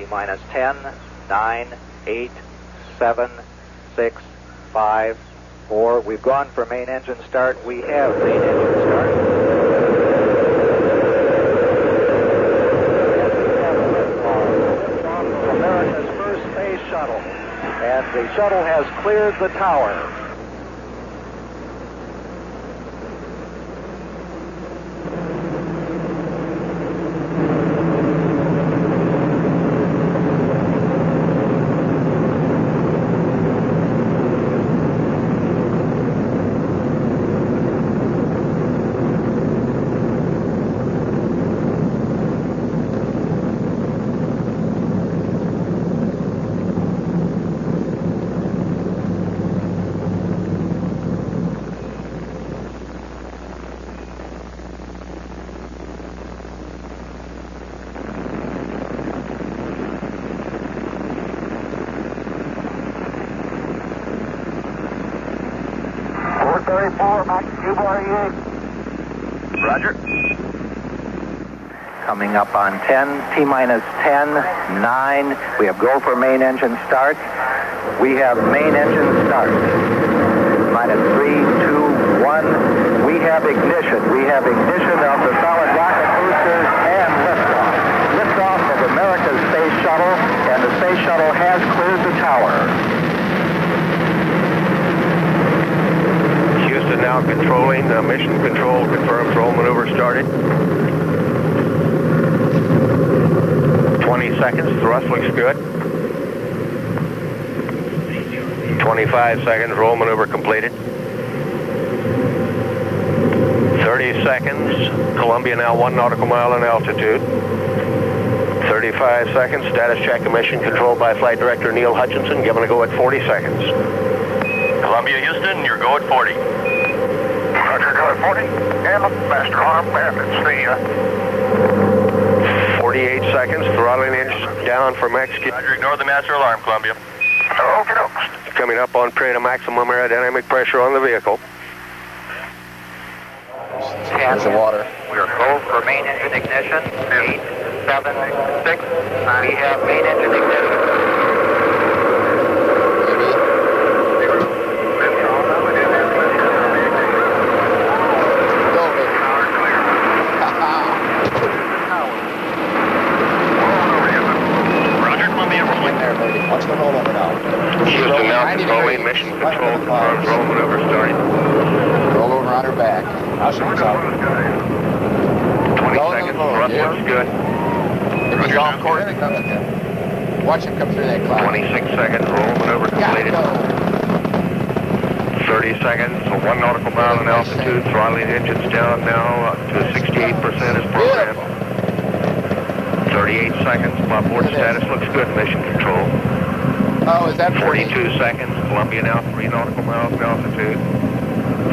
T-minus 10, 9, 8, 7, 6, 5, 4. We've gone for main engine start. We have main engine start. America's first space shuttle. And the shuttle has cleared the tower. Roger. Coming up on 10, T-minus 10, 9. We have go for main engine start. We have main engine start. Minus 3, 2, 1. We have ignition. We have ignition of the solid rocket boosters and liftoff. Liftoff of America's Space Shuttle, and the Space Shuttle has cleared the tower. Now controlling, mission control confirms roll maneuver started. 20 seconds, thrust looks good. 25 seconds, roll maneuver completed. 30 seconds, Columbia now 1 nautical mile in altitude. 35 seconds, status check emission controlled by Flight Director Neil Hutchinson, given a go at 40 seconds. Columbia, Houston, your go at 40. Roger, go at 40. And master arm, and it's the 48 seconds, throttling engine down for execute. Roger, ignore the master alarm, Columbia. Okay, dokes. Coming up on period of maximum aerodynamic pressure on the vehicle. 10, the water. We're go for main engine ignition. 8, 7, 6. We have main engine ignition. What's the rollover now? Houston now controlling, mission control confirms roll maneuver starting. Rollover on her back. Now she comes out. 20 seconds, thrust looks good. If he's off course, watch him come through that cloud. 26 seconds, roll maneuver completed. 30 seconds, 1 nautical mile in altitude, throttling engines down now to 68% as programmed. 38 seconds, board status looks good, mission control. Oh, is that 42 seconds, Columbia now 3 nautical miles in altitude.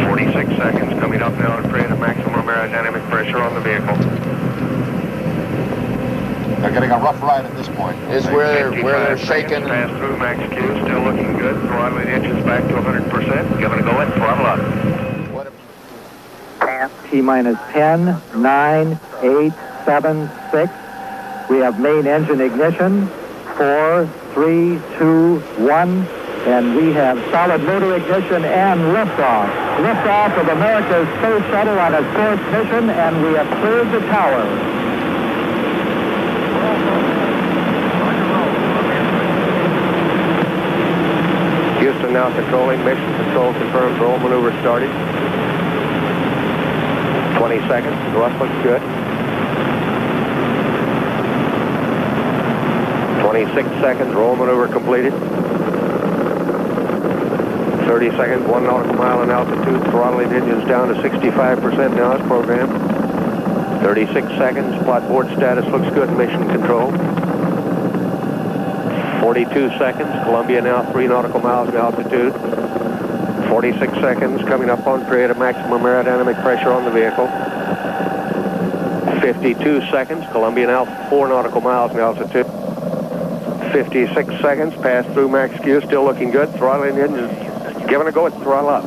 46 seconds, coming up now at period of maximum aerodynamic pressure on the vehicle. They're getting a rough ride at this point. Is where they're shaking. Pass through max Q, still looking good. Throttling engines back to 100%. Giving a go at throttle up. T-minus 10, 9, 8, 7, 6. We have main engine ignition. 4, 3, 2, 1. And we have solid motor ignition and liftoff. Liftoff of America's Space Shuttle on its fourth mission, and we have cleared the tower. Houston now controlling, mission control confirms roll maneuver started. 20 seconds, thrust looks good. 26 seconds, roll maneuver completed. 30 seconds, 1 nautical mile in altitude, throttling engines down to 65% now as programmed. 36 seconds, plot board status looks good, mission control. 42 seconds, Columbia now 3 nautical miles in altitude. 46 seconds, coming up on period of maximum aerodynamic pressure on the vehicle. 52 seconds, Columbia now 4 nautical miles in altitude. 56 seconds, pass through max Q, still looking good, throttling engines, giving a go at throttle up.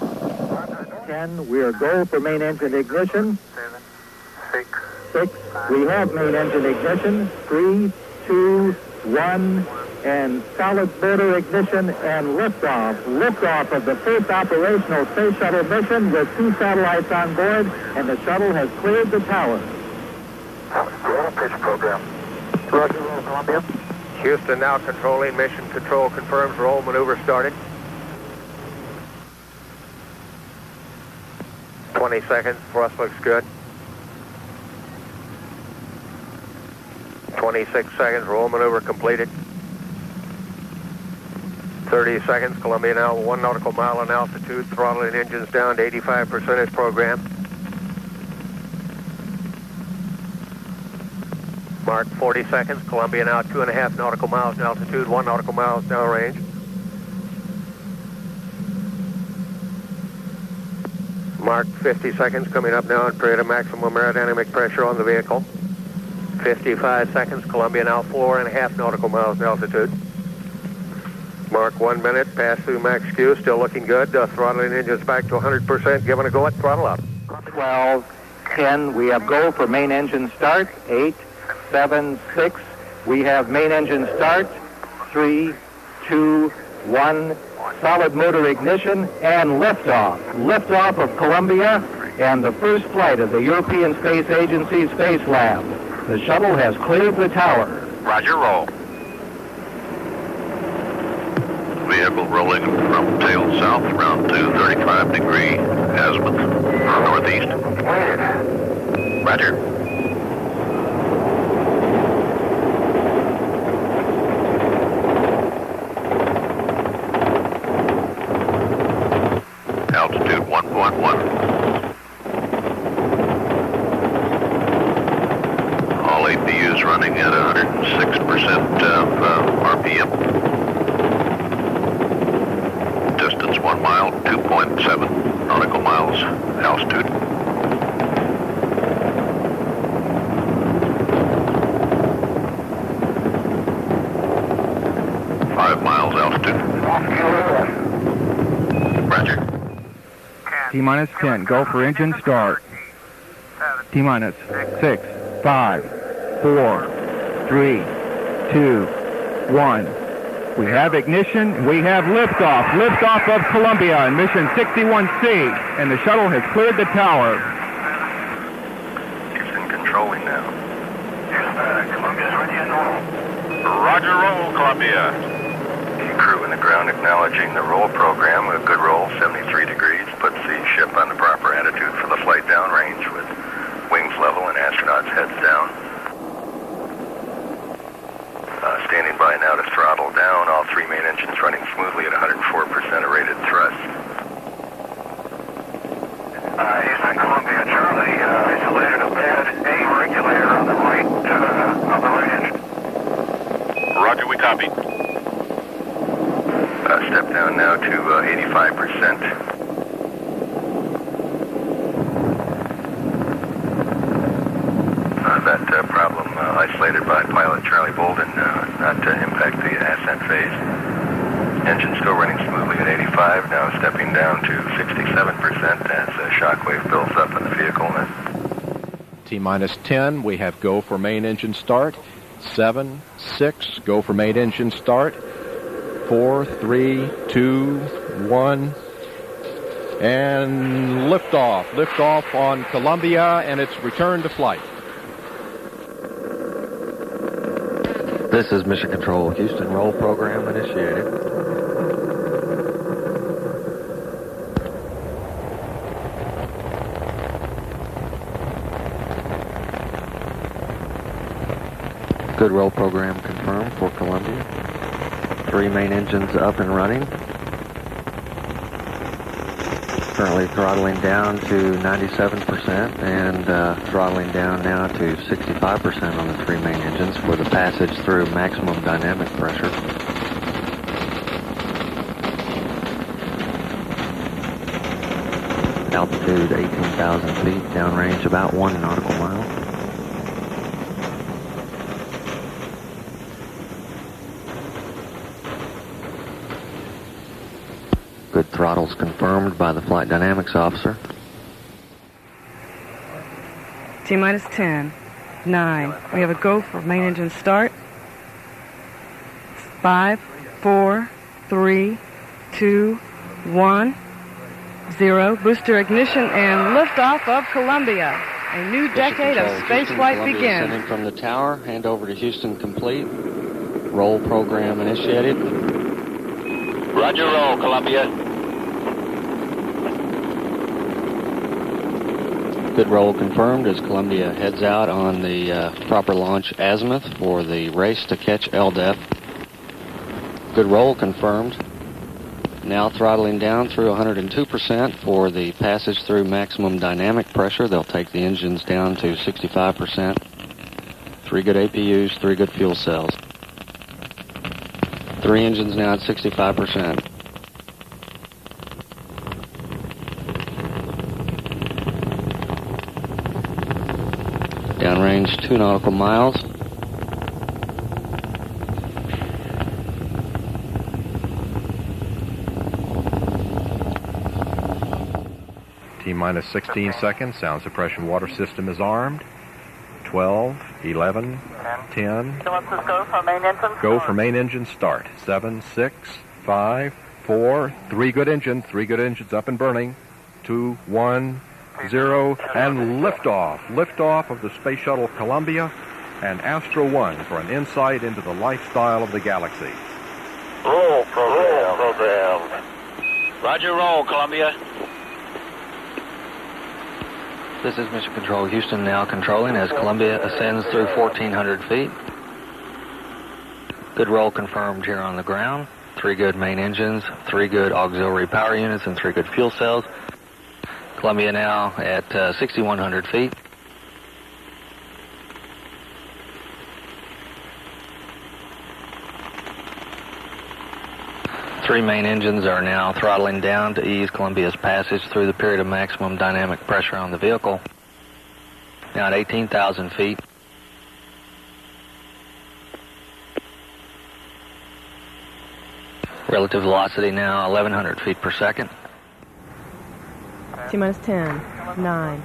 10, we are go for main engine ignition. 7, 6. 6, we have main engine ignition. 3, 2, 1, and solid motor ignition and liftoff. Liftoff of the first operational Space Shuttle mission with 2 satellites on board, and the shuttle has cleared the tower. Pitch program. Roger, roll, Columbia. Houston now controlling. Mission control confirms roll maneuver started. 20 seconds. Thrust looks good. 26 seconds. Roll maneuver completed. 30 seconds. Columbia now 1 nautical mile in altitude. Throttling engines down to 85% as programmed. Mark 40 seconds. Columbia now 2.5 nautical miles in altitude, 1 nautical miles downrange. Mark 50 seconds. Coming up now in period of maximum aerodynamic pressure on the vehicle. 55 seconds. Columbia now 4.5 nautical miles in altitude. Mark 1 minute. Pass through max Q. Still looking good. Throttling engines back to 100%. Giving a go at throttle up. 12, 10. We have go for main engine start. 8, 7, 6. We have main engine start. 3, 2, 1. Solid motor ignition and liftoff. Liftoff of Columbia and the first flight of the European Space Agency Space Lab. The shuttle has cleared the tower. Roger, roll. Vehicle rolling from tail south around to 35-degree azimuth northeast. Roger. Altitude 1.1. All APUs running at 106% of RPM. Distance 1 mile, 2.7 nautical miles altitude. Roger. T-minus 10. Go for engine start. T-minus 6, 5, 4, 3, 2, 1. We have ignition. We have liftoff. Liftoff of Columbia in mission 61C. And the shuttle has cleared the tower. Houston controlling now. Columbia's ready and normal. Roger, roll, Columbia. Crew in the ground acknowledging the roll program. A good roll, 73 degrees. Puts the ship on the proper attitude for the flight downrange with wings level and astronauts heads down. Standing by now to throttle down. All 3 main engines running smoothly at 104% of rated thrust. Houston, Columbia, Charlie, isolated a bad A regulator on the right engine. Roger, we copy. Step down now to 85%. That problem isolated by pilot Charlie Bolden, not impact the ascent phase. Engine still running smoothly at 85, now stepping down to 67% as shockwave builds up in the vehicle. T-minus 10, we have go for main engine start. 7, 6, go for main engine start. 4, 3, 2, 1, and liftoff. Liftoff on Columbia, and it's return to flight. This is Mission Control. Houston, roll program initiated. Good roll program confirmed for Columbia. 3 main engines up and running. Currently throttling down to 97% and throttling down now to 65% on the 3 main engines for the passage through maximum dynamic pressure. Altitude 18,000 feet, downrange about 1 nautical mile. Good throttles confirmed by the flight dynamics officer. T-minus 10, 9. We have a go for main engine start. 5, 4, 3, 2, 1, 0. Booster ignition and liftoff of Columbia. A new decade of spaceflight begins. Sending from the tower. Hand over to Houston complete. Roll program initiated. Roger, roll, Columbia. Good roll confirmed as Columbia heads out on the proper launch azimuth for the race to catch LDEF. Good roll confirmed. Now throttling down through 102% for the passage through maximum dynamic pressure. They'll take the engines down to 65%. 3 good APUs, 3 good fuel cells. 3 engines now at 65%. Downrange 2 nautical miles. T-minus 16 seconds. Sound suppression water system is armed. 12, 11, 10. So let's just go for main engine. Go for main engine start. 7, 6, 5, 4, 3 good engines. 3 good engines up and burning. 2, 1, 0, and liftoff. Liftoff of the Space Shuttle Columbia and Astro 1 for an insight into the lifestyle of the galaxy. Roll program. Roger, roll, Columbia. This is Mission Control Houston now controlling as Columbia ascends through 1,400 feet. Good roll confirmed here on the ground. 3 good main engines, 3 good auxiliary power units, and 3 good fuel cells. Columbia now at 6,100 feet. Three main engines are now throttling down to ease Columbia's passage through the period of maximum dynamic pressure on the vehicle. Now at 18,000 feet. Relative velocity now 1,100 feet per second. T-minus 10, 9.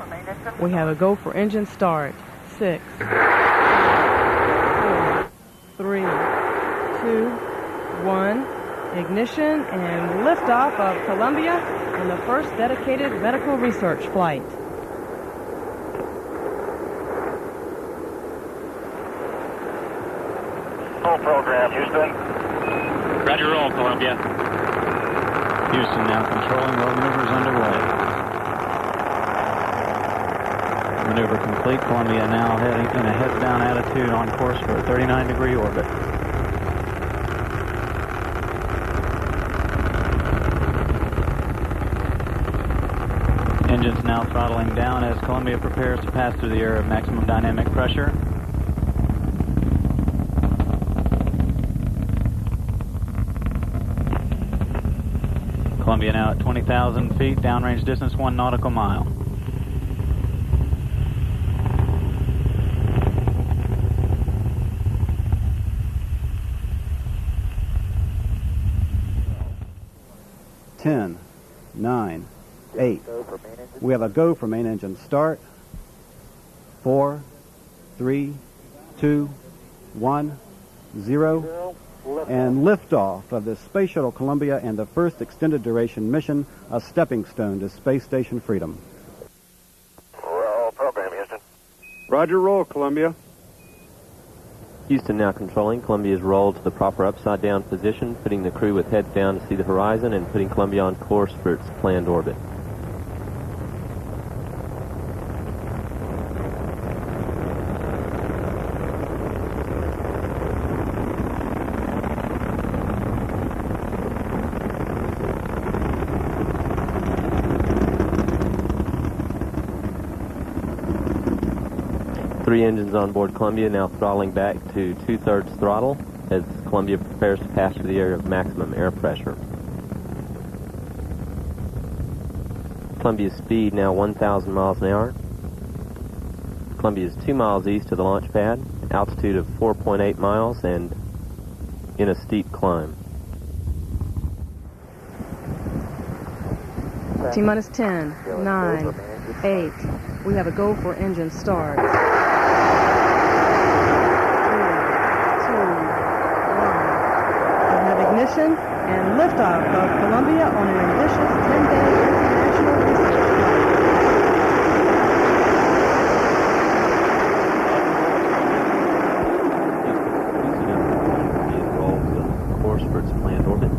We have a go for engine start. 6, 4, 3, 2, 1. Ignition and liftoff of Columbia on the first dedicated medical research flight. Roll program, Houston. Roger, roll, Columbia. Houston now controlling. Roll maneuvers underway. Maneuver complete. Columbia now heading in a heads-down attitude on course for a 39-degree orbit. Engines now throttling down as Columbia prepares to pass through the area of maximum dynamic pressure. Columbia now at 20,000 feet, downrange distance 1 nautical mile. Ten, 9, 8. We have a go for main engine start. 4, 3, 2, 1, 0. And liftoff of the Space Shuttle Columbia and the first extended duration mission, a stepping stone to Space Station Freedom. Roll program, Houston. Roger, roll, Columbia. Houston now controlling. Columbia is rolled to the proper upside-down position, putting the crew with heads down to see the horizon and putting Columbia on course for its planned orbit. Three engines on board Columbia now throttling back to 2/3 throttle as Columbia prepares to pass through the area of maximum air pressure. Columbia's speed now 1,000 miles an hour. Columbia is 2 miles east of the launch pad, altitude of 4.8 miles, and in a steep climb. T-minus 10, 9, 8. We have a go for engine start. 3, 2, 1. ignition and liftoff of Columbia on an ambitious 10-day international research flight. Course for its planned orbit.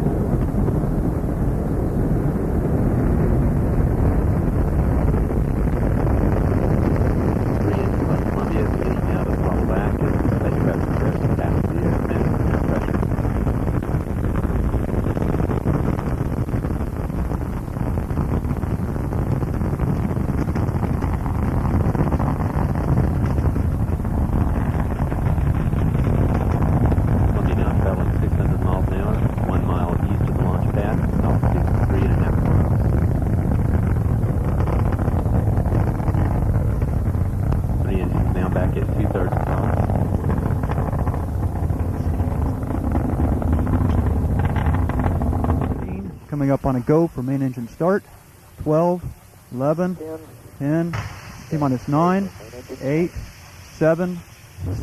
Coming up on a go for main engine start. 12, 11, 10, T-minus 9, 8, 7,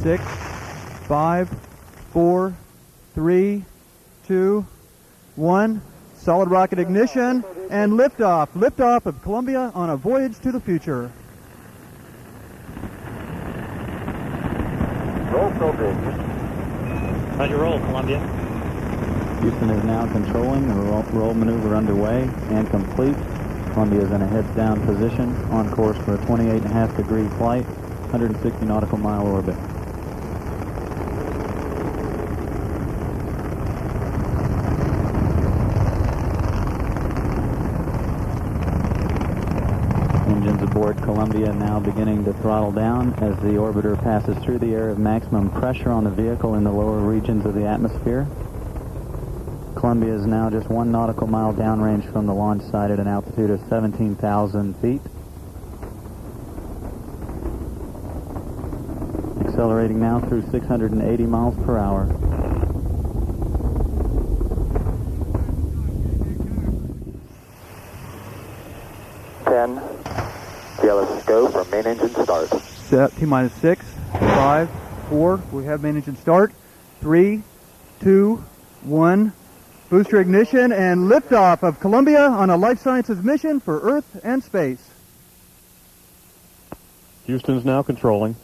6, 5, 4, 3, 2, 1. Solid rocket ignition and liftoff. Liftoff of Columbia on a voyage to the future. Roll filter. Roger, roll, Columbia. Houston is now controlling, the roll maneuver underway and complete. Columbia is in a heads-down position, on course for a 28.5 degree flight, 160 nautical mile orbit. Engines aboard Columbia now beginning to throttle down as the orbiter passes through the area of maximum pressure on the vehicle in the lower regions of the atmosphere. Columbia is now just 1 nautical mile downrange from the launch site at an altitude of 17,000 feet. Accelerating now through 680 miles per hour. Let's go for main engine start. Set T-minus 6, 5, 4. We have main engine start. 3, 2, 1. Booster ignition and liftoff of Columbia on a life sciences mission for Earth and space. Houston's now controlling.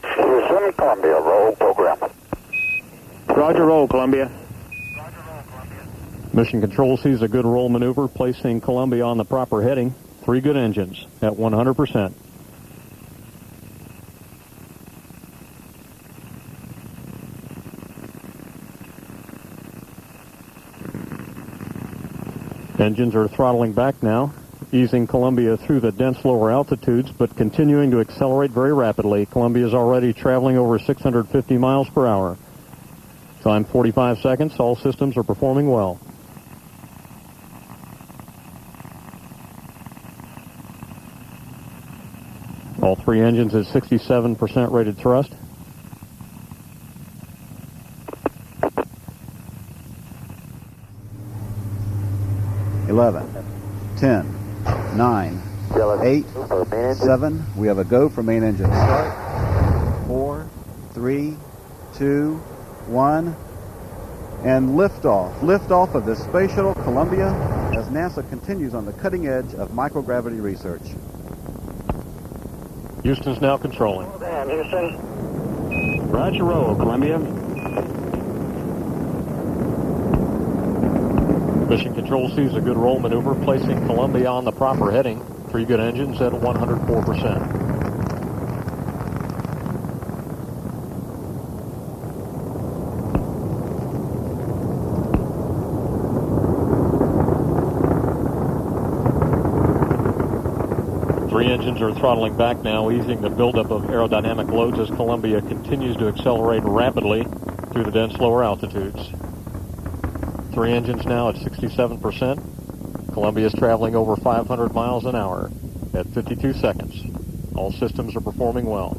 Houston, Columbia, roll program. Roger, roll, Columbia. Mission Control sees a good roll maneuver, placing Columbia on the proper heading. 3 good engines at 100%. Engines are throttling back now, easing Columbia through the dense lower altitudes, but continuing to accelerate very rapidly. Columbia is already traveling over 650 miles per hour. Time 45 seconds. All systems are performing well. All 3 engines at 67% rated thrust. $11, 10, 9, 8, 7. We have a go for main engine start. 4, 3, 2, 1. And liftoff. Liftoff of the Space Shuttle Columbia as NASA continues on the cutting edge of microgravity research. Houston's now controlling. Dan, Houston. Roger, roll, Columbia. Mission Control sees a good roll maneuver, placing Columbia on the proper heading. 3 good engines at 104%. Engines are throttling back now, easing the buildup of aerodynamic loads as Columbia continues to accelerate rapidly through the dense lower altitudes. 3 engines now at 67%. Columbia is traveling over 500 miles an hour at 52 seconds. All systems are performing well.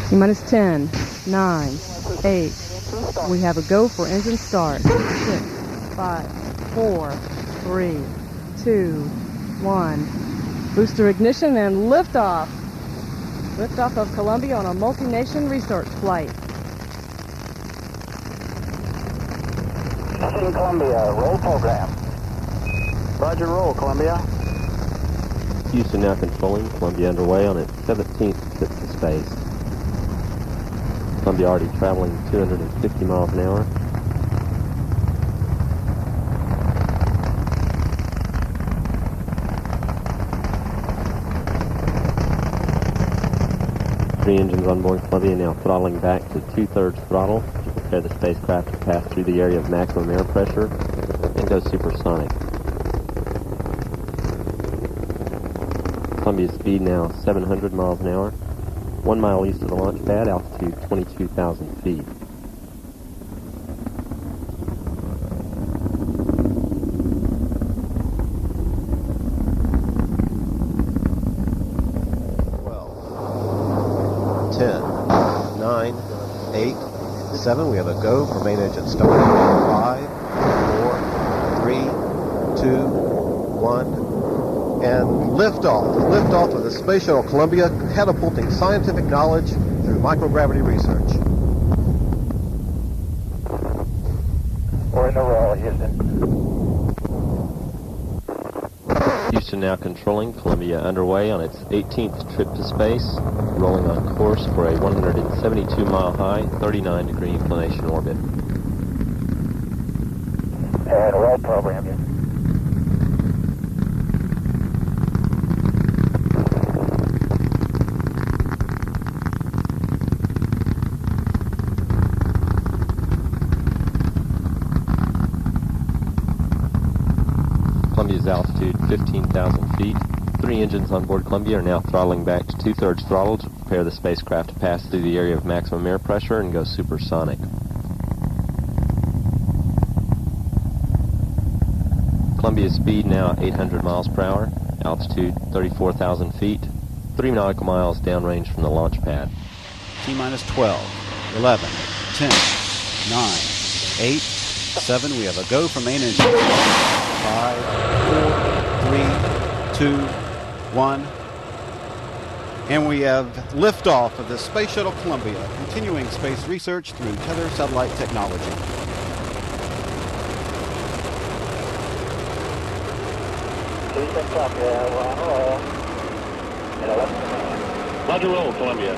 T-minus 10, 9, 8. We have a go for engine start. 6, 5, 4, 3, 2, 1. Booster ignition and liftoff. Liftoff of Columbia on a multi-nation research flight. Houston, Columbia, roll program. Roger, roll, Columbia. Houston now controlling. Columbia underway on its 17th trip to space. Columbia already traveling 260 miles an hour. Three engines on board Columbia now throttling back to 2/3 throttle to prepare the spacecraft to pass through the area of maximum air pressure and go supersonic. Columbia's speed now 700 miles an hour, 1 mile east of the launch pad, altitude 22,000 feet. We have a go for main engine start. 5, 4, 3, 2, 1, and liftoff. Liftoff of the Space Shuttle Columbia, catapulting scientific knowledge through microgravity research. We're in the roll, Houston. Houston now controlling. Columbia underway on its 18th trip to space, rolling on course for a 172-mile-high, 39-degree inclination orbit. And roll program, Houston. Columbia's altitude 15,000 feet. Three engines on board Columbia are now throttling back to 2/3 throttle to prepare the spacecraft to pass through the area of maximum air pressure and go supersonic. Columbia's speed now 800 miles per hour, altitude 34,000 feet, 3 nautical miles downrange from the launch pad. T-minus 12, 11, 10, 9, 8, 7. We have a go for main engine. 5, 4, 3, 2, 1. And we have liftoff of the Space Shuttle Columbia, continuing space research through tether satellite technology. Houston, Columbia, we're on a roll. And 11 minutes. Roger, roll, Columbia.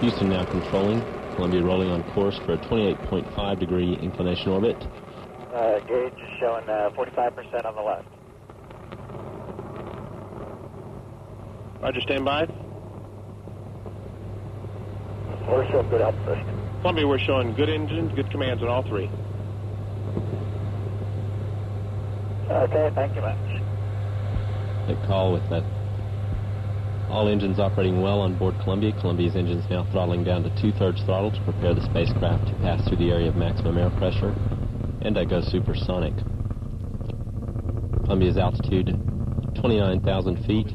Houston now controlling. Columbia rolling on course for a 28.5-degree inclination orbit. Gauge showing 45% on the left. Roger, stand by. We're showing good output. Columbia, we're showing good engines, good commands on all three. Okay, thank you much. Good call with that. All engines operating well on board Columbia. Columbia's engines now throttling down to 2/3 throttle to prepare the spacecraft to pass through the area of maximum air pressure and go supersonic. Columbia's altitude 29,000 feet.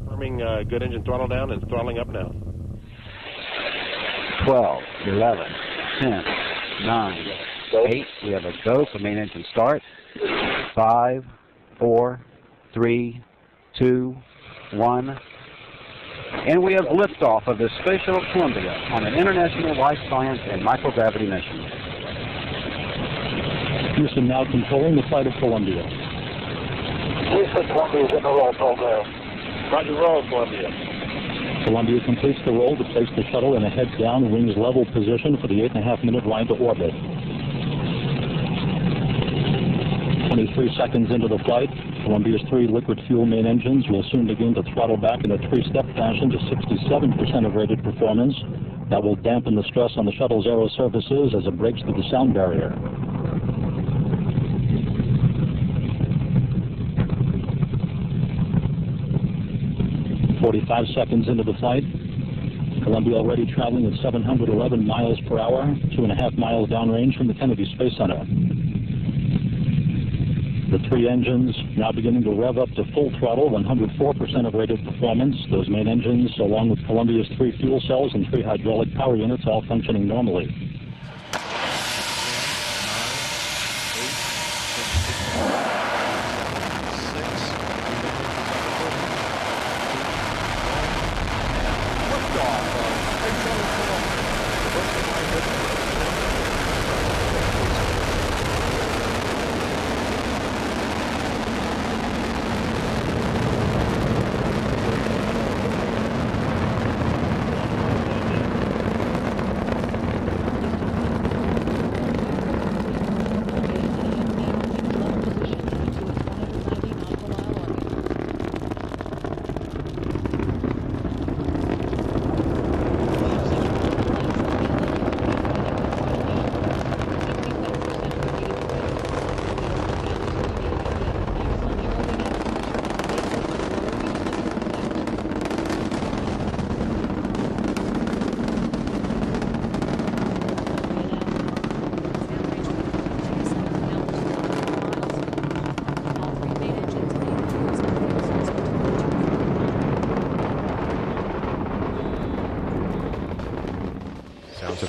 Confirming good engine throttle down and throttling up now. 12, 11, 10, 9, 8. We have a go for main engine start. 5, 4, 3, 2, 1. And we have liftoff of the Space Shuttle Columbia on an international life science and microgravity mission. Houston now controlling the flight of Columbia. Houston, Columbia is in the roll program. Roger, roll, Columbia. Columbia completes the roll to place the shuttle in a heads-down, wings-level position for the 8.5-minute ride to orbit. 23 seconds into the flight, Columbia's 3 liquid fuel main engines will soon begin to throttle back in a 3-step fashion to 67% of rated performance. That will dampen the stress on the shuttle's aero surfaces as it breaks through the sound barrier. "45 seconds into the flight, Columbia already traveling at 711 miles per hour, 2.5 miles downrange from the Kennedy Space Center. The 3 engines now beginning to rev up to full throttle, 104% of rated performance. Those main engines, along with Columbia's 3 fuel cells and 3 hydraulic power units, all functioning normally.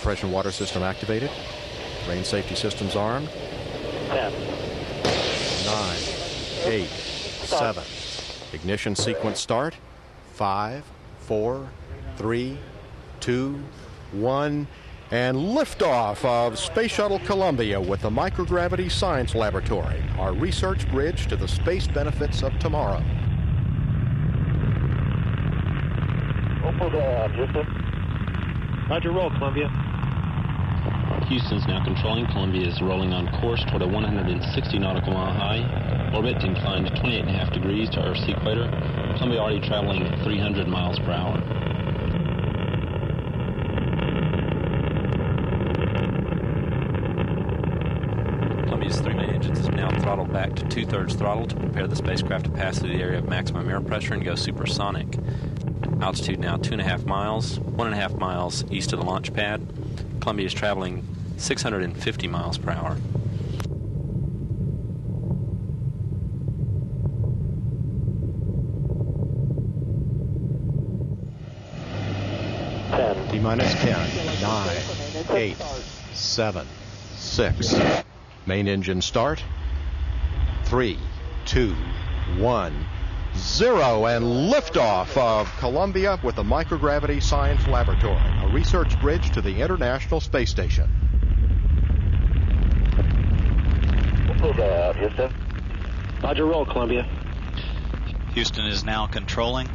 suppression water system activated. Rain safety systems armed. 10. 9, 8, 7. Ignition sequence start. 5, 4, 3, 2, 1. And liftoff of Space Shuttle Columbia with the Microgravity Science Laboratory, our research bridge to the space benefits of tomorrow. Houston. Roger, roll, Columbia. Houston's now controlling. Columbia is rolling on course toward a 160 nautical mile high orbit, inclined 28.5 degrees to Earth's equator. Columbia already traveling 300 miles per hour. Columbia's three main engines is now throttled back to 2/3 throttle to prepare the spacecraft to pass through the area of maximum air pressure and go supersonic. Altitude now 2.5 miles, 1.5 miles east of the launch pad. Columbia is traveling 650 miles per hour. T-minus 10, 9, 8, 7, 6. Main engine start. 3, 2, 1, 0. And liftoff of Columbia with the Microgravity Science Laboratory, a research bridge to the International Space Station. Houston. Roger, roll, Columbia. Houston is now controlling.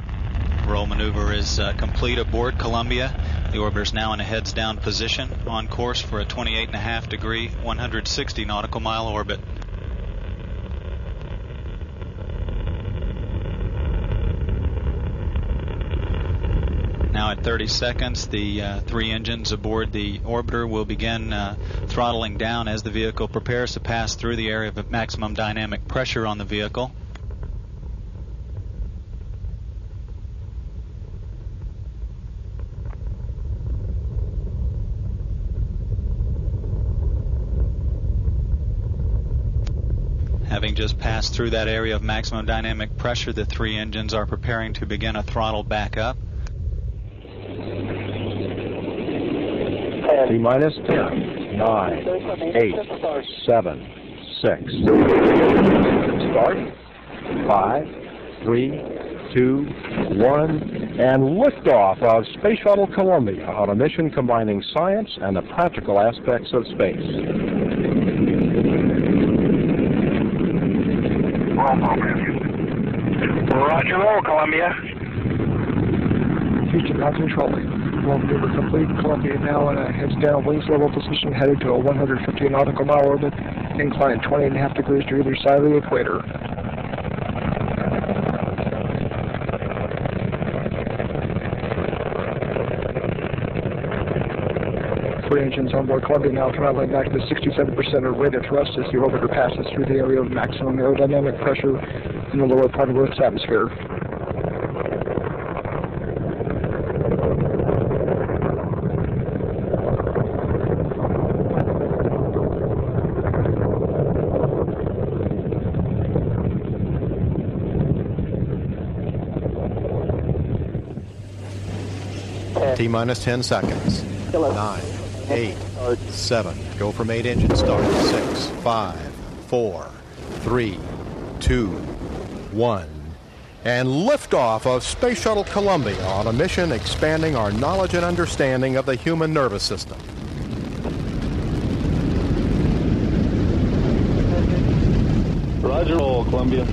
Roll maneuver is complete aboard Columbia. The orbiter is now in a heads-down position on course for a 28.5 degree, 160 nautical mile orbit. Now at 30 seconds, the three engines aboard the orbiter will begin throttling down as the vehicle prepares to pass through the area of maximum dynamic pressure on the vehicle. Having just passed through that area of maximum dynamic pressure, the three engines are preparing to begin a throttle back up. T-minus 10, 9, 8, 7, 6. Start. 5, 3, 2, 1. And liftoff of Space Shuttle Columbia on a mission combining science and the practical aspects of space. Roger, roll, Columbia. Houston, now controlling. Roll maneuver complete. Columbia now in a heads-down, wings level position, headed to a 150 nautical mile orbit, inclined 20.5 degrees to either side of the equator. Three engines on board Columbia now throttling back to 67% of rated thrust as the orbiter passes through the area of maximum aerodynamic pressure in the lower part of Earth's atmosphere. T-minus 10 seconds. 9, 8, 7. Go for main engine start. 6, 5, 4, 3, 2, 1. And liftoff of Space Shuttle Columbia on a mission expanding our knowledge and understanding of the human nervous system. Roger, roll, Columbia.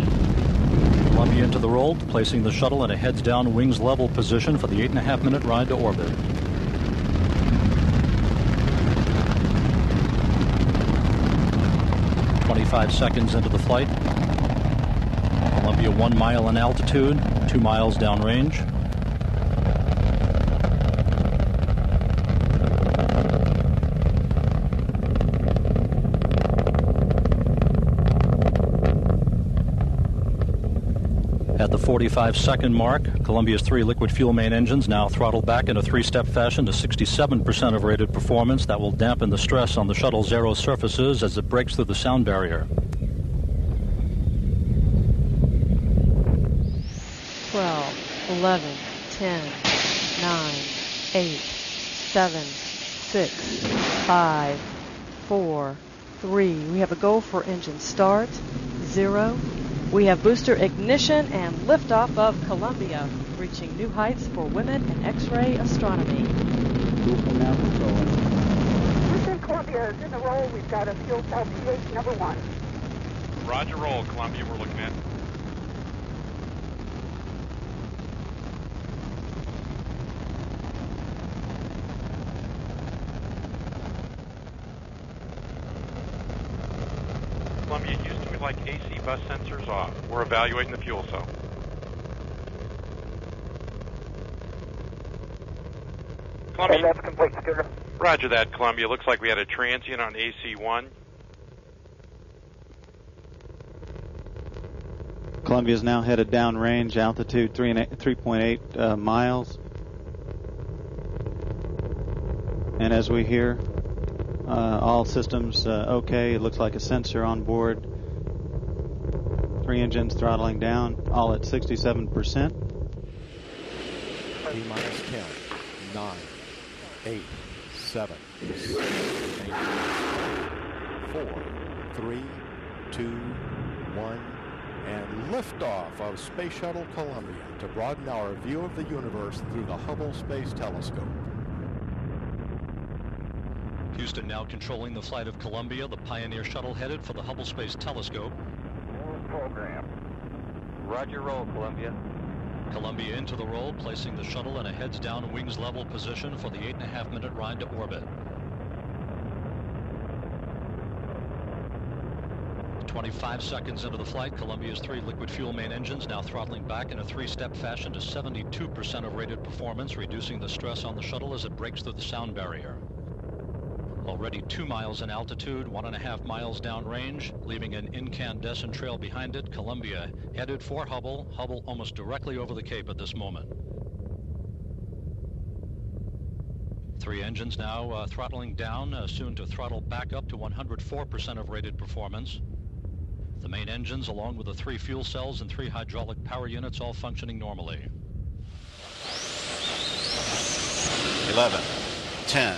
Columbia into the roll, placing the shuttle in a heads-down, wings-level position for the 8.5-minute ride to orbit. "25 seconds into the flight. Columbia 1 mile in altitude, 2 miles downrange. At the 45-second mark, Columbia's 3 liquid fuel main engines now throttle back in a 3-step fashion to 67% of rated performance. That will dampen the stress on the shuttle's aero surfaces as it breaks through the sound barrier. 12, 11, 10, 9, 8, 7, 6, 5, 4, 3. We have a go for engine start. 0. We have booster ignition and liftoff of Columbia, reaching new heights for women in X-ray astronomy. Houston, Columbia is in the roll. We've got a fuel cell pH number 1. Roger, roll, Columbia, we're looking at. Columbia, Houston, we'd like AC bus sensors off. We're evaluating the fuel cell. Columbia. That's complete, Scooter. Roger that, Columbia. Looks like we had a transient on AC1. Columbia is now headed downrange, altitude 3.8 miles. And as we hear, all systems okay. It looks like a sensor on board. 3 engines throttling down, all at 67%. T-minus 10, 9, 8, 7, 6, 5, 4, 3, 2, 1, and liftoff of Space Shuttle Columbia to broaden our view of the universe through the Hubble Space Telescope. Houston now controlling the flight of Columbia, the Pioneer shuttle headed for the Hubble Space Telescope. Program. Roger, roll, Columbia. Columbia into the roll, placing the shuttle in a heads-down, wings-level position for the 8.5-minute ride to orbit. 25 seconds into the flight, Columbia's 3 liquid fuel main engines now throttling back in a 3-step fashion to 72% of rated performance, reducing the stress on the shuttle as it breaks through the sound barrier. Already 2 miles in altitude, 1.5 miles downrange, leaving an incandescent trail behind it. Columbia headed for Hubble. Hubble almost directly over the Cape at this moment. 3 engines now throttling down, soon to throttle back up to 104% of rated performance. The main engines, along with the 3 fuel cells and 3 hydraulic power units, all functioning normally. 11, 10,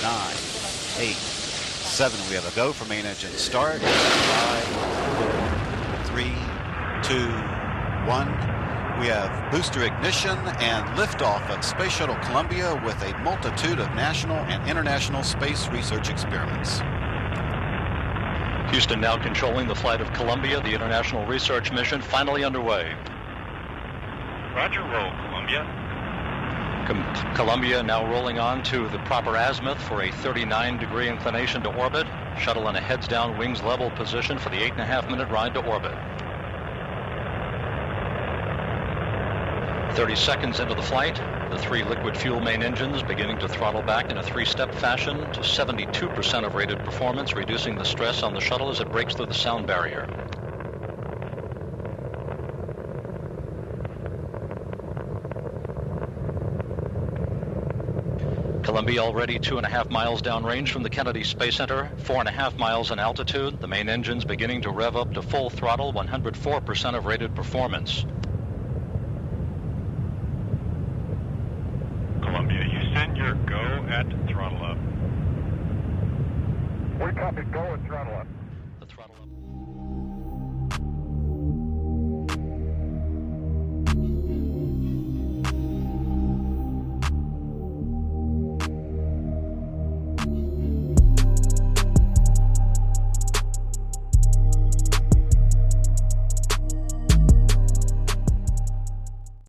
9, 8, 7. We have a go for main engine start. 5, 4, 3, 2, 1. We have booster ignition and liftoff of Space Shuttle Columbia with a multitude of national and international space research experiments. Houston now controlling the flight of Columbia, the international research mission finally underway. Roger, roll, Columbia. Columbia now rolling on to the proper azimuth for a 39-degree inclination to orbit. Shuttle in a heads-down, wings-level position for the 8.5-minute ride to orbit. 30 seconds into the flight, the 3 liquid fuel main engines beginning to throttle back in a 3-step fashion to 72% of rated performance, reducing the stress on the shuttle as it breaks through the sound barrier. Columbia already 2.5 miles downrange from the Kennedy Space Center, 4.5 miles in altitude. The main engines beginning to rev up to full throttle, 104% of rated performance. Columbia, you send your go at throttle up. We copy, go and throttle up.